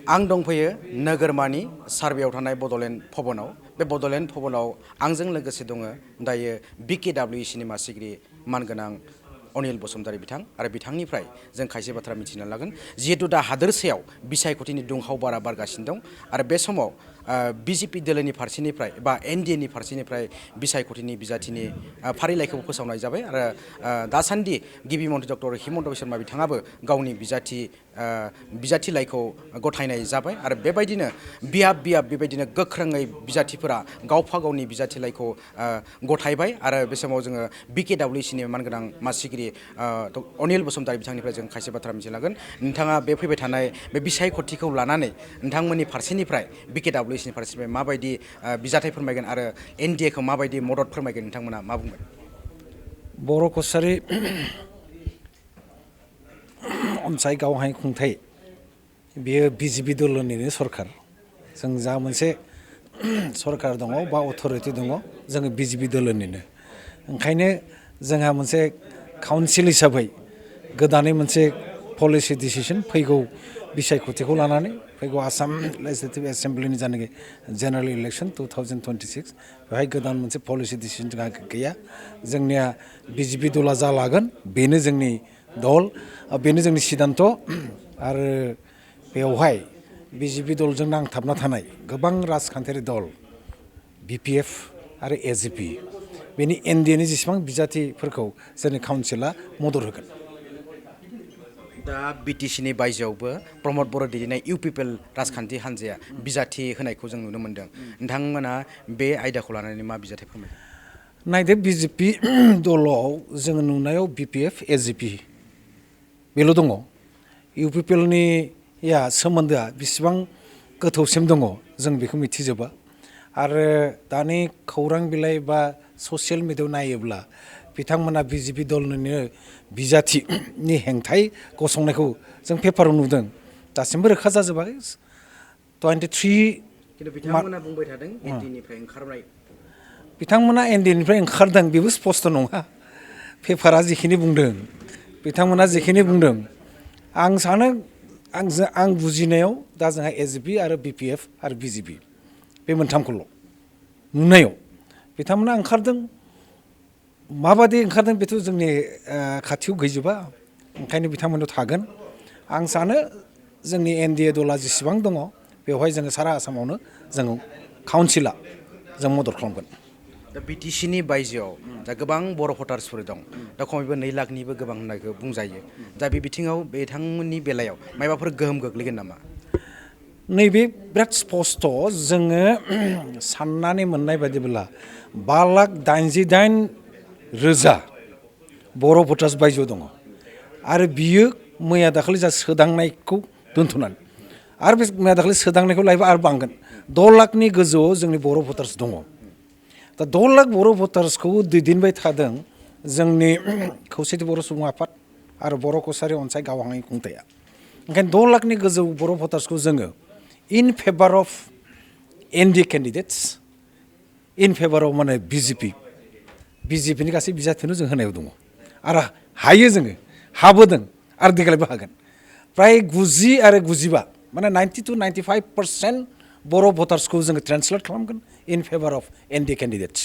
आं दंफैयो नोगोरमानि सार्भेयाव थानाय बड'लेण्ड भवनाव बे बड'लेण्ड भवनाव आंजों लोगोसे दङ दायो BKWC नि मासिगिरि मानगोनां अनिल बसुमतारी बिथां आरो बिथांनिफ्राय जों खायसे बाथ्रा मिथिना लागोन जिहेतु दा हादोरसायाव बिसायख'थिनि दुंहाव बारा बारगासिनो दं आरो बे समाव BJP दोलोनि फारसेनिफ्राय बा NDAN नि फारसेनिफ्राय बिसायख'थिनि बिजाथिनि फारिलाइखौ फोसावनाय जाबाय आरो दासान्दि गिबि मन्थ्रि डक्टर हिमन्त बिश्व शर्मा बिथाङाबो गावनि बिजाथिलाइखौ गथायनाय जाबाय आरो बेबायदिनो बियाब बेबायदिनो गोख्रोङै बिजाथिफोरा गावफा गावनि बिजाथिलाइखौ गथायबाय आरो बे समाव जोङो BKWC नि मानगोनां मासिगिरि अनिल बसुमतारी बिथांनिफ्राय जों खायसे बाथ्रा मिथिलागोन नोंथाङा बे फैबाय थानाय बे बिसायख'थिखौ लानानै नोंथांमोननि फारसेनिफ्राय BKWC नि फारसेनिफ्राय माबायदि बिजाथाय फोरमायगोन आरो NDA खौ माबायदि मदद फोरमायगोन नोंथांमोना मा बुंगोन बर' कसारी अनसाय गावहाय खुंथाय बेयो BJP दलनिनो सरकार जों जा मोनसे सरकार दङ बा अथरिटि दङ जोङो BJP दलनिनो ओंखायनो जोंहा मोनसे काउन्सिल हिसाबै गोदानै मोनसे पलिसि डिसिसन फैगौ बिसायख'थिखौ लानानै फैगौ आसाम लेजिस्लेटिभ एसेम्ब्लिनि जानाखि जेनेरेल इलेक्सन 2026 बेवहाय गोदान मोनसे पलिसि डिसिसन जोंहा गैया जोंनिया BJP दला जा लागोन बेनो जोंनि दल बेनो जोंनि सिद्धान्त आरो बेवहाय BJP दलजों नांथाबना थानाय गोबां राजखान्थियारि दल BPF आरो AJP बेनि NDAनि जेसेबां बिजाथिफोरखौ जोंनि काउन्सिला मदद होगोन दा BTC नि बायजोआवबो प्रमद बर' दैदेननाय UPPL राजखान्थि हान्जाया बिजाथि होनायखौ जों नुनो मोन्दों नोंथांमोना बे आयदाखौ लानानै मा बिजाथि फोरमायदों नायदो BJP दलाव जोङो नुनायाव BPF AJP बेल' दङ UPPL नि सोमोन्दोआ बेसेबां गोथौसिम दङ जों बेखौ मिथिजोबा आरो दानि खौरां बिलाइ बा ससियेल मिडियायाव नायोब्ला बिथांमोना BJP दलनिनो बिजाथिनि हेंथायै गसंनायखौ जों पेपाराव नुदों दासिमबो रोखा जाजोबाखै 23 खिन्थु बिथांमोना बुंबाय थादों NDAनिफ्राय ओंखारनाय बिथांमोना NDAनिफ्राय ओंखारदों बेबो स्पष्ट नङा पेपारा जिखिनि बुंदों बिथांमोना जिखिनि बुंदों आं सानो आं बुजिनायाव दा जोंहा AJP आरो BPF आरो BJP बे मोनथामखौल' नुनायाव बिथांमोना ओंखारदों माबादि ओंखारदों बेथ' जोंनि खाथियाव गैजोबा ओंखायनो बिथांमोनाव थागोन आं सानो जोंनि NDA दला जेसेबां दङ बेवहाय जोङो सारा आसामावनो जों काउन्सिला जों मदद खालामगोन दा BTC नि बायजोआव दा गोबां बर' भटार्सफोर दं दा खमैबो 2 लाखनिबो गोबां होननायखौ बुंजायो दा बे बिथिङाव बिथांमोननि बेलायाव माबाफोर गोहोम गोग्लैगोन नामा नैबे बिराद स्पष्ट जोङो साननानै मोननाय बायदिब्ला 5,88,000 बर' भटार्स बायजोआव दङ आरो बियो मैया दाखालि जा सोदांनायखौ दोनथ'नानै आरो बे मैया दाखालि सोदांनायखौ लायोबा आरो बांगोन 10 लाखनि गोजौआव जोंनि बर' भटार्स दङ दा 10 लाख बर' भटार्सखौ दैदेनबाय थादों जोंनि खौसेथि बर' सुबुं आफाद आरो बर' कसारी अनसाय गावहाय खुंथाया ओंखायनो 10 लाखनि गोजौ बर' भटार्सखौ जोङो in favour of NDA candidates in favour of माने BJP नि गासै बिजाथिनो जों होनायाव दङ आरो हायो जोङो हाबोदों आरो देग्लायबो हागोन प्राय 90 आरो 95 माने 90 to 95% बर' भटार्सखौ जोङो ट्रेन्सलेट खालामगोन इन फेभार अफ NDA केन्डिडेट्स